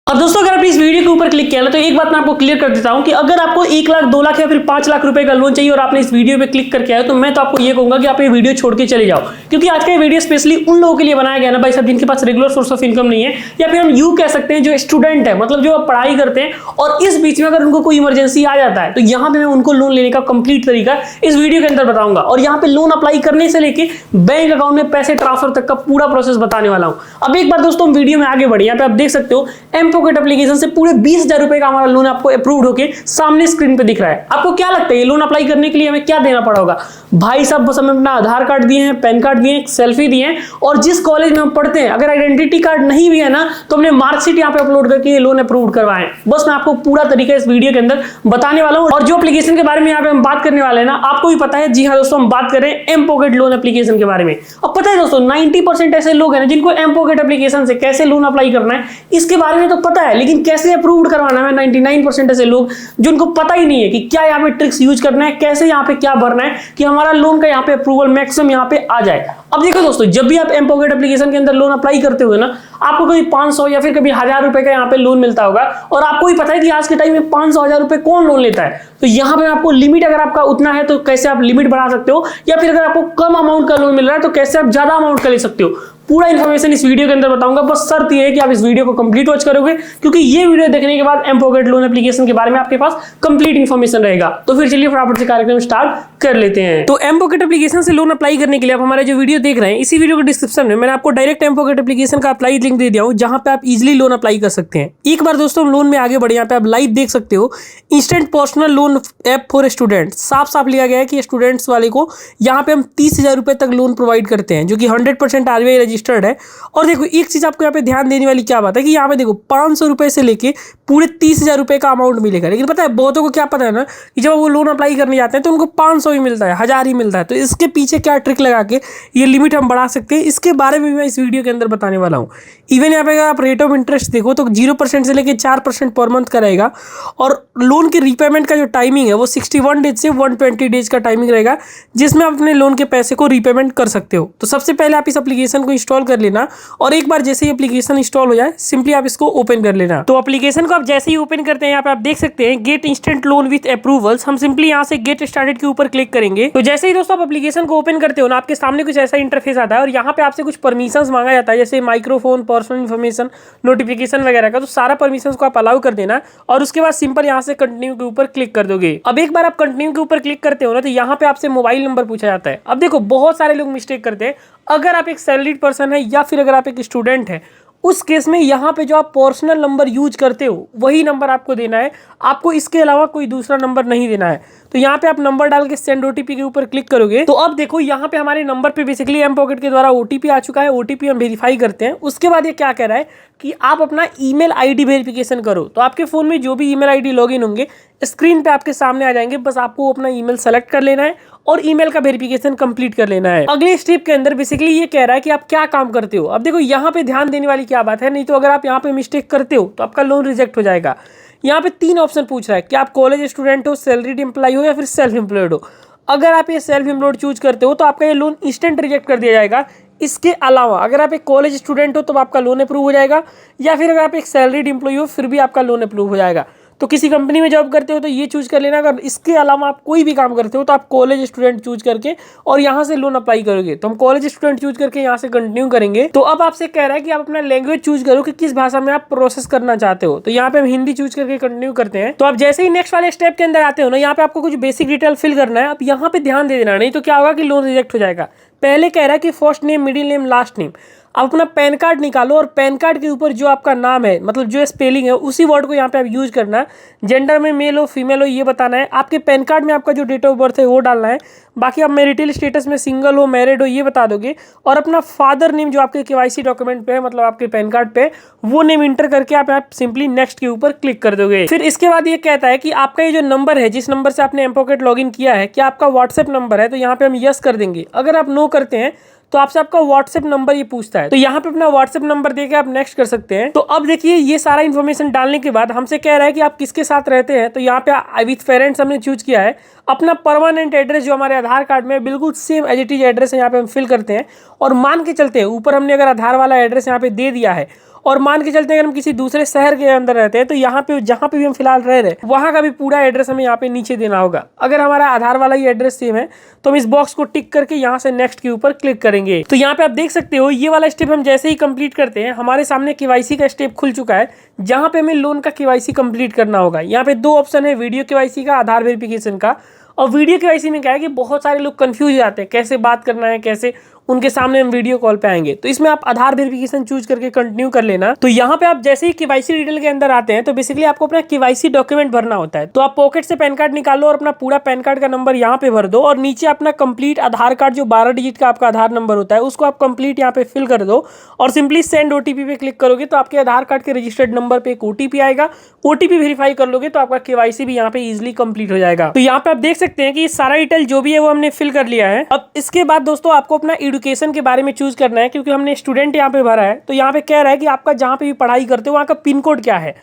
अब दोस्तों अगर आप इस वीडियो के ऊपर क्लिक किया ना तो एक बात मैं आपको क्लियर कर देता हूं कि अगर आपको 1 लाख 2 लाख या फिर 5 लाख रुपए का लोन चाहिए और आपने इस वीडियो पे क्लिक करके आए तो मैं तो आपको ये कहूंगा कि आप ये वीडियो छोड़ के चले जाओ, क्योंकि आज का ये वीडियो स्पेशली उन लोगों के लिए बनाया गया ना भाई साहब जिनके पास रेगुलर सोर्स ऑफ इनकम नहीं है, या फिर हम यूं कह सकते हैं जो स्टूडेंट है, मतलब जो पढ़ाई करते हैं और इस बीच में अगर उनको कोई इमरजेंसी आ जाता है तो यहाँ पे मैं उनको लोन लेने का कंप्लीट तरीका इस वीडियो के अंदर बताऊंगा और यहाँ पे लोन अप्लाई करने से लेके बैंक अकाउंट में पैसे ट्रांसफर तक का पूरा प्रोसेस बताने वाला हूं। अब एक बार दोस्तों हम वीडियो में आगे बढ़े, यहाँ पे आप देख सकते हो एम पॉकेट एप्लीकेशन से पूरे 20,000 रुपए का हमारा लोन आपको अप्रूव्ड होके सामने स्क्रीन पे दिख रहा है। आपको क्या लगता है ये लोन अप्लाई करने के लिए हमें क्या देना पड़ा होगा? भाई साहब बस हमें अपना आधार कार्ड दिए हैं, पैन कार्ड दिए हैं, एक सेल्फी दिए हैं और जिस कॉलेज में हम पढ़ते हैं अगर आइडेंटिटी कार्ड नहीं भी है ना तो हमने मार्कशीट यहाँ पे अपलोड करके ये लोन अप्रूव्ड करवाए। बस मैं आपको पूरा तरीका इस वीडियो के अंदर बताने वाला हूँ और जो एप्लीकेशन के बारे में यहाँ पे हम बात करने वाले हैं ना आपको भी पता है। जी हाँ दोस्तों, हम बात कर रहे हैं एम पॉकेट लोन एप्लीकेशन के बारे में। अब पता है दोस्तों 90% ऐसे लोग हैं ना जिनको एम पॉकेट एप्लीकेशन से कैसे लोन अप्लाई करना है इसके बारे में तो पता है, लेकिन कैसे अप्रूव्ड करवाना है 99% ऐसे लोग जिनको पता ही नहीं है कि क्या यहाँ पे ट्रिक्स यूज करना है, कैसे यहाँ पे क्या भरना है कि हमारा लोन का यहाँ पे अप्रूवल मैक्सिमम यहाँ पे आ जाए। अब देखो दोस्तों, जब भी आप एम पॉकेट एप्लीकेशन के अंदर लोन अप्लाई करते हो ना आपको कभी 500 या फिर कभी 1000 रुपए का यहाँ पे लोन मिलता होगा और आपको भी पता है कि आज के टाइम में 500-1000 रुपए कौन लोन लेता है। तो यहाँ पे आपको लिमिट अगर आपका उतना है तो कैसे आप लिमिट बढ़ा सकते हो, या फिर अगर आपको कम अमाउंट का लोन मिल रहा है तो कैसे आप ज्यादा अमाउंट का ले सकते हो। पूरा इन्फॉर्मेशन इस वीडियो के अंदर बताऊंगा। बस शर्त ये है कि आप इस वीडियो को कंप्लीट वॉच करोगे, क्योंकि ये वीडियो देखने के बाद एम पॉकेट लोन एप्लीकेशन के बारे में आपके पास कंप्लीट इन्फॉर्मेशन रहेगा। तो फिर चलिए फटाफट से कार्यक्रम स्टार्ट कर लेते हैं। तो एम पॉकेट एप्लीकेशन से लोन अप्लाई करने के लिए आप हमारे जो वीडियो देख रहे हैं इसी वीडियो के डिस्क्रिप्शन में मैंने आपको डायरेक्ट एम पॉकेट एप्लीकेशन का अप्लाई लिंक दे दिया हूं, जहां पे आप इजीली लोन अप्लाई कर सकते हैं। एक बार दोस्तों हम लोन में आगे बढ़े, यहाँ पे आप लाइव देख सकते हो instant personal loan app for student. साफ साफ लिया गया है कि स्टूडेंट्स वाले को यहाँ पे हम 30,000 रुपए तक लोन प्रोवाइड करते हैं, जो कि 100% RBI रजिस्टर्ड है। और देखो एक चीज आपको यहाँ पे ध्यान देने वाली क्या बात है कि यहाँ पे देखो 500 रुपए से लेके पूरे 30,000 रुपए का अमाउंट मिलेगा। लेकिन पता है बहुतों को क्या पता है ना कि जब वो लोन अप्लाई करने जाते हैं तो उनको 500 ही मिलता है, 1000 ही मिलता है। तो इसके पीछे क्या ट्रिक लगा के ये लिमिट हम बढ़ा सकते हैं, इसके बारे में भी मैं इस वीडियो के अंदर बताने वाला हूँ। इवन यहाँ पे अगर आप रेट ऑफ इंटरेस्ट देखो तो 0% से लेके 4% पर मंथ का रहेगा और लोन के रीपेमेंट का जो टाइमिंग है वो 61 डेज से 120 डेज का टाइमिंग रहेगा, जिसमें आप अपने लोन के पैसे को रीपेमेंट कर सकते हो। तो सबसे पहले आप इस एप्लीकेशन को इंस्टॉल कर लेना और एक बार जैसे ही एप्लीकेशन इंस्टॉल हो जाए सिंपली आप इसको ओपन कर लेना। तो एप्लीकेशन को आप जैसे ही ओपन करते हैं यहाँ पे आप देख सकते हैं get instant loan with approvals. हम सिंपली यहाँ से गेट स्टार्टेड के ऊपर क्लिक करेंगे। तो जैसे ही दोस्तों आप एप्लीकेशन को ओपन करते हो ना आपके सामने कुछ ऐसा इंटरफेस आता है और यहाँ पे आपसे कुछ परमिशंस मांगा जाता है, जैसे माइक्रोफोन, पर्सनल इन्फॉर्मेशन, नोटिफिकेशन वगैरह का। तो सारा परमिशन को आप अलाउ कर देना और उसके बाद सिंपल यहाँ से कंटिन्यू के ऊपर क्लिक कर दोगे। अब एक बार आप कंटिन्यू के ऊपर क्लिक करते हो ना तो यहाँ पे आपसे मोबाइल नंबर पूछा जाता है। अब देखो बहुत सारे लोग मिस्टेक करते हैं, अगर आप एक सैलरीड पर्सन है या फिर अगर आप एक स्टूडेंट है उस केस में यहाँ पे जो आप पर्सनल नंबर यूज करते हो वही नंबर आपको देना है, आपको इसके अलावा कोई दूसरा नंबर नहीं देना है। तो यहाँ पे आप नंबर डाल के सेंड OTP के ऊपर क्लिक करोगे तो अब देखो यहाँ पे हमारे नंबर पे बेसिकली एम पॉकेट के द्वारा OTP आ चुका है। OTP हम वेरीफाई करते हैं। उसके बाद ये क्या कह रहा है कि आप अपना ईमेल आईडी वेरिफिकेशन करो। तो आपके फोन में जो भी ईमेल आईडी लॉगिन होंगे स्क्रीन पे आपके सामने आ जाएंगे, बस आपको अपना ईमेल सेलेक्ट कर लेना है और ईमेल का वेरिफिकेशन कंप्लीट कर लेना है। अगले स्टेप के अंदर बेसिकली ये कह रहा है कि आप क्या काम करते हो। अब देखो यहाँ पे ध्यान देने वाली क्या बात है, नहीं तो अगर आप यहाँ पे मिस्टेक करते हो तो आपका लोन रिजेक्ट हो जाएगा। यहाँ पे 3 ऑप्शन पूछ रहा है कि आप कॉलेज स्टूडेंट हो, सैलरीड एम्प्लॉय हो या फिर सेल्फ एम्प्लॉयड हो। अगर आप ये सेल्फ एम्प्लॉयड चूज करते हो तो आपका ये लोन इंस्टेंट रिजेक्ट कर दिया जाएगा। इसके अलावा अगर आप एक कॉलेज स्टूडेंट हो तो आपका लोन अप्रूव हो जाएगा, या फिर अगर आप एक सैलरीड एम्प्लॉय हो फिर भी आपका लोन अप्रूव हो जाएगा। तो किसी कंपनी में जॉब करते हो तो ये चूज कर लेना। अगर इसके अलावा आप कोई भी काम करते हो तो आप कॉलेज स्टूडेंट चूज करके और यहाँ से लोन अप्लाई करोगे। तो हम कॉलेज स्टूडेंट चूज करके यहाँ से कंटिन्यू करेंगे। तो अब आपसे कह रहा है कि आप अपना लैंग्वेज चूज करो कि किस भाषा में आप प्रोसेस करना चाहते हो। तो यहाँ पे हम हिंदी चूज करके कंटिन्यू करते हैं। तो आप जैसे ही नेक्स्ट वाले स्टेप के अंदर आते हो ना यहाँ पे आपको कुछ बेसिक डिटेल फिल करना है। आप यहाँ पे ध्यान दे देना, नहीं तो क्या होगा कि लोन रिजेक्ट हो जाएगा। पहले कह रहा है कि first name, middle name, last name. आप अपना पैन कार्ड निकालो और पैन कार्ड के ऊपर जो आपका नाम है मतलब जो स्पेलिंग है उसी वर्ड को यहाँ पे आप यूज करना है। जेंडर में मेल हो फीमेल हो ये बताना है। आपके पैन कार्ड में आपका जो डेट ऑफ बर्थ है वो डालना है। बाकी आप मैरिटल स्टेटस में सिंगल हो, मैरिड हो ये बता दोगे और अपना फादर नेम जो आपके KYC डॉक्यूमेंट पे है मतलब आपके पैन कार्ड पे वो नेम इंटर करके आप सिंपली नेक्स्ट के ऊपर क्लिक कर दोगे। फिर इसके बाद ये कहता है कि आपका ये जो नंबर है जिस नंबर से आपने एम पॉकेट लॉगिन किया है क्या आपका व्हाट्सएप नंबर है। तो यहाँ पे हम यस कर देंगे। अगर आप नो करते हैं तो आपसे आपका व्हाट्सएप नंबर ये पूछता है, तो यहाँ पे अपना व्हाट्सएप नंबर देके आप नेक्स्ट कर सकते हैं। तो अब देखिए ये सारा इन्फॉर्मेशन डालने के बाद हमसे कह रहा है कि आप किसके साथ रहते हैं। तो यहाँ पे विथ पेरेंट्स हमने चूज किया है। अपना परमानेंट एड्रेस जो हमारे आधार कार्ड में बिल्कुल same as it is address है यहाँ पे हम फिल करते हैं और मान के चलते हैं ऊपर हमने अगर आधार वाला एड्रेस यहाँ पे दे दिया है और मान के चलते हैं अगर हम किसी दूसरे शहर के अंदर रहते हैं तो यहाँ पे जहाँ पे भी हम फिलहाल रह रहे हैं वहाँ का भी पूरा एड्रेस हमें यहाँ पे नीचे देना होगा। अगर हमारा आधार वाला ही एड्रेस सेम है तो हम इस बॉक्स को टिक करके यहाँ से नेक्स्ट के ऊपर क्लिक करेंगे। तो यहाँ पे आप देख सकते हो ये वाला स्टेप हम जैसे ही कंप्लीट करते हैं हमारे सामने केवाईसी का स्टेप खुल चुका है, जहाँ पे हमें लोन का केवाईसी कंप्लीट करना होगा। यहाँ पे दो ऑप्शन है, वीडियो केवाईसी का, आधार वेरिफिकेशन का। और वीडियो केवाईसी में क्या है कि बहुत सारे लोग कंफ्यूज हो जाते हैं कैसे बात करना है, कैसे उनके सामने हम वीडियो कॉल पे आएंगे। तो इसमें आप आधार वेरिफिकेशन चूज करके कंटिन्यू कर लेना। तो यहाँ पे आप जैसे ही केवाईसी डिटेल के अंदर आते हैं तो बेसिकली आपको अपना केवाईसी डॉक्यूमेंट भरना होता है। तो आप पॉकेट से पैन कार्ड निकालो और अपना पूरा पैन कार्ड का नंबर यहाँ पे भर दो और नीचे अपना कंप्लीट आधार कार्ड जो 12 डिजिट का आपका आधार नंबर होता है उसको आप कंप्लीट यहाँ पे फिल कर दो और सिंपली सेंड ओटीपी पे क्लिक करोगे तो आपके आधार कार्ड के रजिस्टर्ड नंबर पे एक ओटीपी आएगा। ओटीपी वेरीफाई कर लोगे तो आपका केवाईसी भी यहाँ पे इजिली कंप्लीट हो जाएगा। तो यहाँ पे आप देख सकते हैं कि सारा डिटेल जो भी है वो हमने फिल कर लिया है। अब इसके बाद दोस्तों आपको अपना एजुकेशन के बारे में चूज करना है, क्योंकि हमने स्टूडेंट यहाँ पे भरा है। तो यहाँ पे कह रहा है कि आपका जहाँ पे भी पढ़ाई करते हो वहाँ का पिन कोड क्या है।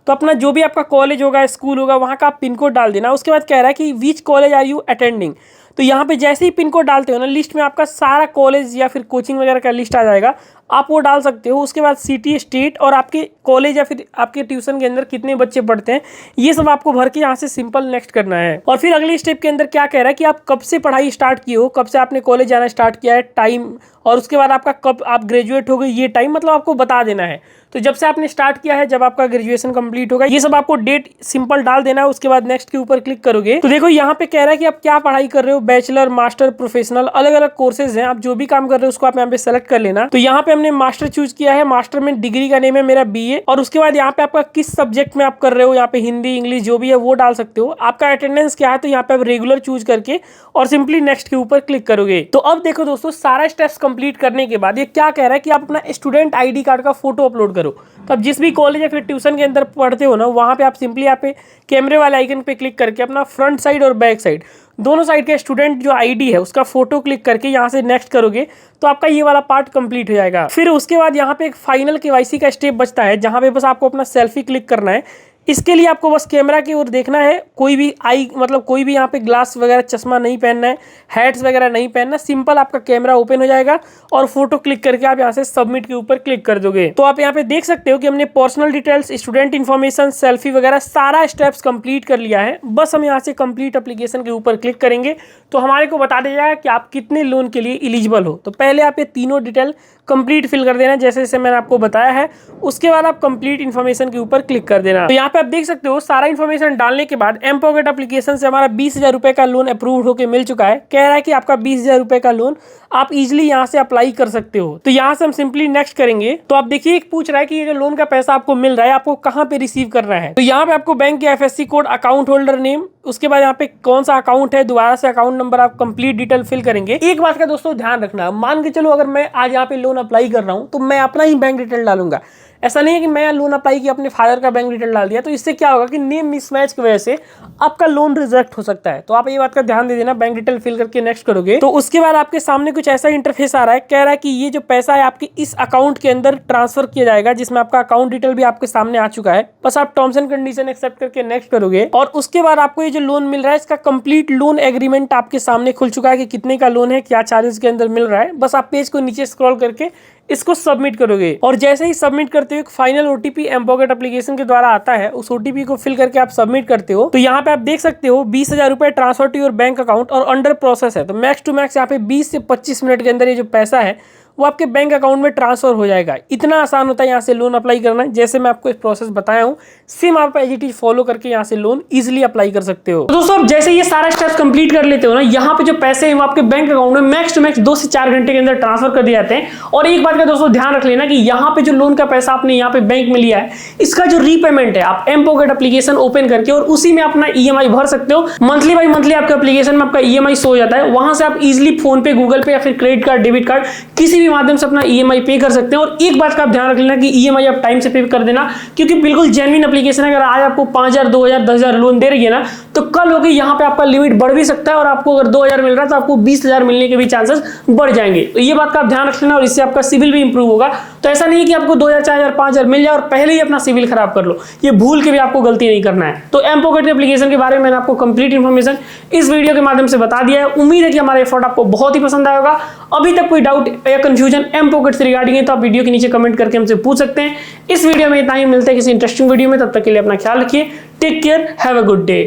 तो अपना जो भी आपका कॉलेज होगा, स्कूल होगा, वहाँ का आप पिन कोड डाल देना। उसके बाद कह रहा है कि which college are you attending. तो यहाँ पे जैसे ही पिन कोड डालते हो ना लिस्ट में आपका सारा कॉलेज या फिर कोचिंग वगैरह का लिस्ट आ जाएगा, आप वो डाल सकते हो। उसके बाद सिटी, स्टेट और आपके कॉलेज या फिर आपके ट्यूशन के अंदर कितने बच्चे पढ़ते हैं ये सब आपको भर के यहाँ से सिंपल नेक्स्ट करना है। और फिर अगले स्टेप के अंदर क्या कह रहा है कि आप कब से पढ़ाई स्टार्ट किए हो, कब से आपने कॉलेज जाना स्टार्ट किया है, टाइम, और उसके बाद आपका कब आप ग्रेजुएट हो गए ये टाइम मतलब आपको बता देना है। तो जब से आपने स्टार्ट किया है, जब आपका ग्रेजुएशन कंप्लीट होगा, ये सब आपको डेट सिंपल डाल देना है। उसके बाद नेक्स्ट के ऊपर क्लिक करोगे तो देखो यहाँ पे कह रहा है कि आप क्या पढ़ाई कर रहे हो, बैचलर, मास्टर, प्रोफेशनल, अलग अलग कोर्सेज हैं। आप जो भी काम कर रहे हो उसको आप यहाँ पे सेलेक्ट कर लेना। तो यहाँ पे हमने मास्टर चूज किया है, मास्टर में डिग्री का नेम है मेरा BA। और उसके बाद यहाँ पे आपका किस सब्जेक्ट में आप कर रहे हो, यहाँ पे हिंदी, इंग्लिश जो भी है वो डाल सकते हो। आपका अटेंडेंस क्या है तो यहाँ पे आप रेगुलर चूज करके और सिंपली नेक्स्ट के ऊपर क्लिक करोगे। तो अब देखो दोस्तों सारा स्टेप्स कंप्लीट करने के बाद ये क्या कह रहा है कि आप अपना स्टूडेंट ID कार्ड का फोटो अपलोड करो। तो अब जिस भी कॉलेज या फिर ट्यूशन के अंदर पढ़ते हो ना वहाँ पे आप सिंपली यहाँ पे कैमरे वाले आइकन पे क्लिक करके अपना फ्रंट साइड और बैक साइड दोनों साइड का स्टूडेंट जो ID है उसका फोटो क्लिक करके यहाँ से नेक्स्ट करोगे तो आपका ये वाला पार्ट कंप्लीट हो जाएगा। फिर उसके बाद यहाँ पे एक फाइनल केवाईसी का स्टेप बचता है जहाँ पे बस आपको अपना सेल्फी क्लिक करना है। इसके लिए आपको बस कैमरा की ओर देखना है, कोई भी कोई भी यहाँ पे ग्लास वगैरह चश्मा नहीं पहनना है, हैट्स वगैरह नहीं पहनना। सिंपल आपका कैमरा ओपन हो जाएगा और फोटो क्लिक करके आप यहाँ से सबमिट के ऊपर क्लिक कर दोगे। तो आप यहाँ पे देख सकते हो कि हमने personal details, student information, selfie वगैरह सारा स्टेप्स कंप्लीट कर लिया है। बस हम यहाँ से कंप्लीट एप्लीकेशन के ऊपर क्लिक करेंगे तो हमारे को बता दिया जाएगा कि आप कितने लोन के लिए एलिजिबल हो। तो पहले आप ये तीनों डिटेल कंप्लीट फिल कर देना जैसे जैसे मैंने आपको बताया है। उसके बाद आप कंप्लीट इन्फॉर्मेशन के ऊपर क्लिक कर देना। तो यहाँ पे आप देख सकते हो सारा इन्फॉर्मेशन डालने के बाद एम पॉकेट एप्लीकेशन से हमारा 20,000 रुपए का लोन अप्रूव होकर मिल चुका है। कह रहा है कि आपका 20,000 रुपए का लोन आप इजिली यहाँ से अप्लाई कर सकते हो। तो यहाँ से हम सिंपली नेक्स्ट करेंगे। तो आप देखिए एक पूछ रहा है कि ये जो लोन का पैसा आपको मिल रहा है आपको कहाँ पे रिसीव करना है। तो यहाँ पे आपको बैंक के FSC code, account holder name, उसके बाद यहाँ पे कौन सा अकाउंट है, दोबारा से अकाउंट नंबर, आप कंप्लीट डिटेल फिल करेंगे। एक बात का दोस्तों ध्यान रखना, मान के चलो अगर मैं आज यहाँ पे लोन अप्लाई कर रहा हूँ तो मैं अपना ही बैंक डिटेल डालूंगा। ऐसा नहीं है कि मैं लोन अप्लाई किया अपने फादर का बैंक डिटेल डाल दिया। तो इससे क्या होगा कि नेम मिसमैच की वजह से आपका लोन रिजेक्ट हो सकता है। तो आप ये बात का ध्यान दे देना। बैंक डिटेल फिल करके नेक्स्ट करोगे तो उसके बाद आपके सामने कुछ ऐसा इंटरफेस आ रहा है। कह रहा है कि ये जो पैसा है आपके इस अकाउंट के अंदर ट्रांसफर किया जाएगा, जिसमें आपका अकाउंट डिटेल भी आपके सामने आ चुका है। बस आप टर्म्स एंड कंडीशन एक्सेप्ट करके नेक्स्ट करोगे और उसके बाद आपको ये जो लोन मिल रहा है इसका कंप्लीट लोन एग्रीमेंट आपके सामने खुल चुका है कि कितने का लोन है, क्या चार्जेस के अंदर मिल रहा है। बस आप पेज को नीचे स्क्रॉल करके इसको सबमिट करोगे और जैसे ही सबमिट करते हो एक final OTP M pocket application के द्वारा आता है। उस OTP को फिल करके आप सबमिट करते हो। तो यहाँ पे आप देख सकते हो 20,000 रुपए transfer to your bank account और अंडर प्रोसेस है। तो मैक्स टू मैक्स यहाँ पे 20 से 25 मिनट के अंदर ये जो पैसा है वो आपके बैंक अकाउंट में ट्रांसफर हो जाएगा। इतना आसान होता है यहाँ से लोन अप्लाई करना। जैसे मैं आपको इस प्रोसेस बताया हूँ सेम आप एज इट इज फॉलो करके यहाँ से लोन इजिली अप्लाई कर सकते हो। तो दोस्तों जैसे ये सारा स्टेप्स कंप्लीट कर लेते हो ना, यहाँ पे जो पैसे हैं वो आपके बैंक अकाउंट में मैक्स टू मैक्स 2 से 4 घंटे के अंदर ट्रांसफर कर दिए जाते हैं। और एक बात का दोस्तों ध्यान रख लेना कि यहाँ पे जो लोन का पैसा आपने यहाँ पे बैंक में लिया है इसका जो रीपेमेंट है आप एम पॉकेट एप्लीकेशन ओपन करके और उसी में अपना EMI भर सकते हो। मंथली बाई मंथली आपके एप्लीकेशन में आपका EMI शो हो जाता है। वहां से आप इजिली फोन पे, गूगल पे या फिर क्रेडिट कार्ड, डेबिट कार्ड किसी भी माध्यम से अपना EMI पे कर सकते हैं। और एक बात का आप ध्यान रख लेना कि EMI आप टाइम से पे कर देना, क्योंकि बिल्कुल जेन्युइन एप्लीकेशन है। अगर आज आपको 5,000, 2,000, 10,000 लोन दे रही है ना तो कल होगी यहाँ पे आपका लिमिट बढ़ भी सकता है और आपको अगर 2000 मिल रहा है तो आपको 20,000 मिलने के भी चांसेस बढ़ जाएंगे। तो ये बात का आप ध्यान रख लेना और इससे आपका सिविल भी इंप्रूव होगा। तो ऐसा नहीं है कि आपको 2000, 4000, 5000 मिल जाए और पहले ही अपना सिविल खराब कर लो, ये भूल के भी आपको गलती नहीं करना है। तो एम पॉकेट एप्लीकेशन के बारे में मैंने आपको कंप्लीट इन्फॉर्मेशन इस वीडियो के माध्यम से बता दिया है। उम्मीद है कि हमारा एफर्ट आपको बहुत ही पसंद आएगा। अभी तक कोई डाउट या कंफ्यूजन एम पॉकेट से रिगार्डिंग है तो आप वीडियो के नीचे कमेंट करके हमसे पूछ सकते हैं। इस वीडियो में इतना ही, मिलते हैं किसी इंटरेस्टिंग वीडियो में, तब तक के लिए अपना ख्याल रखिए। Take care, have a good day.